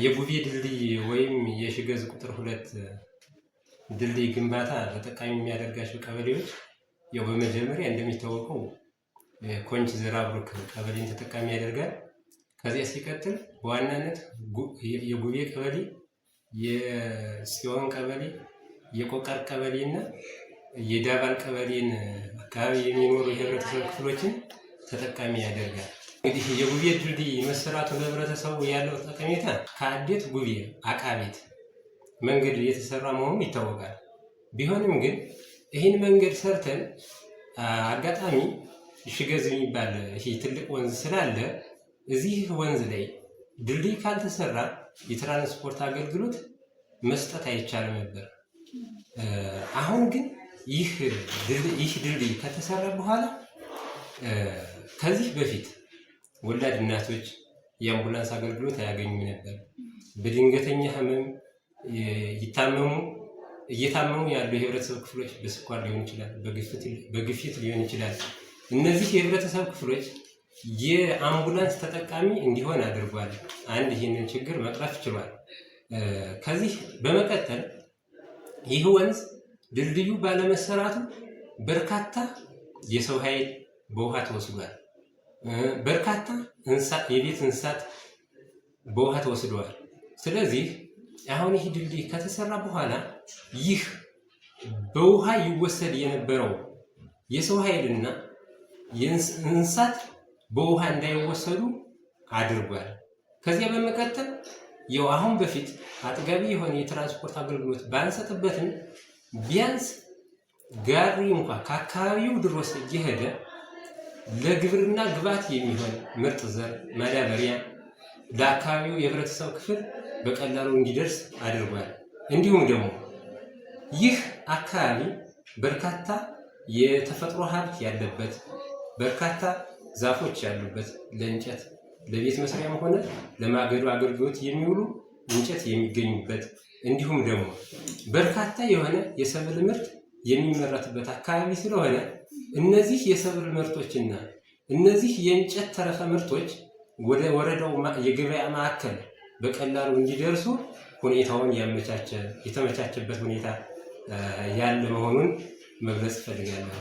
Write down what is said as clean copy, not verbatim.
የጉቤ ድልድይ ወይም የሽገዝ ቁጥር 2 ድልድይ ግንባታ ተጠቃሚ የሚያደርጋቸው ቀበሌዎች ያው በመጀመሪያ እንደሚታወቀው ኮንች ዘራብሩክ ቀበሌን ተጠቃሚ ያደርጋል። ከዚያ ሲቀጥል በዋናነት የጉቤ ቀበሌ፣ የጽዮን ቀበሌ፣ የቆቀር ቀበሌ እና የዳባል ቀበሌን አካባቢ የሚኖሩ የህብረተሰብ ክፍሎችን ተጠቃሚ ያደርጋል። እንግዲህ የጉቤ ድልድይ መሰራቱ ለህብረተሰቡ ያለው ጠቀሜታ ከአዴት ጉቤ አቃቤት መንገድ የተሰራ መሆኑ ይታወቃል። ቢሆንም ግን ይህን መንገድ ሰርተን አጋጣሚ ሽገዝ የሚባል ይሄ ትልቅ ወንዝ ስላለ እዚህ ወንዝ ላይ ድልድይ ካልተሰራ የትራንስፖርት አገልግሎት መስጠት አይቻልም ነበር። አሁን ግን ይህ ድልድይ ከተሰራ በኋላ ከዚህ በፊት ወላድ እናቶች የአምቡላንስ አገልግሎት አያገኙም ነበር። በድንገተኛ ህመም እየታመሙ ያሉ የህብረተሰብ ክፍሎች በስኳር ሊሆን ይችላል፣ በግፊት ሊሆን ይችላል። እነዚህ የህብረተሰብ ክፍሎች የአምቡላንስ ተጠቃሚ እንዲሆን አድርጓል። አንድ ይህንን ችግር መቅረፍ ችሏል። ከዚህ በመቀጠል ይህ ወንዝ ድልድዩ ባለመሰራቱ በርካታ የሰው ኃይል በውሃ ተወስዷል። በርካታ የቤት እንስሳት በውሃ ተወስደዋል። ስለዚህ አሁን ይህ ድልድይ ከተሰራ በኋላ ይህ በውሃ ይወሰድ የነበረው የሰው ኃይልና የእንስሳት በውሃ እንዳይወሰዱ አድርጓል። ከዚያ በመቀጠል ያው አሁን በፊት አጥጋቢ የሆነ የትራንስፖርት አገልግሎት ባንሰጥበትም ቢያንስ ጋሪ እንኳን ከአካባቢው ድረስ እየሄደ ለግብርና ግብዓት የሚሆን ምርጥ ዘር፣ ማዳበሪያ ለአካባቢው የህብረተሰብ ክፍል በቀላሉ እንዲደርስ አድርጓል። እንዲሁም ደግሞ ይህ አካባቢ በርካታ የተፈጥሮ ሀብት ያለበት፣ በርካታ ዛፎች ያሉበት፣ ለእንጨት ለቤት መስሪያም ሆነ ለማገዶ አገልግሎት የሚውሉ እንጨት የሚገኙበት፣ እንዲሁም ደግሞ በርካታ የሆነ የሰብል ምርት የሚመረትበት አካባቢ ስለሆነ እነዚህ የሰብል ምርቶችና እነዚህ የእንጨት ተረፈ ምርቶች ወደ ወረዳው የገበያ ማዕከል በቀላሉ እንዲደርሱ ሁኔታውን የተመቻቸበት ሁኔታ ያለ መሆኑን መግለጽ እፈልጋለሁ።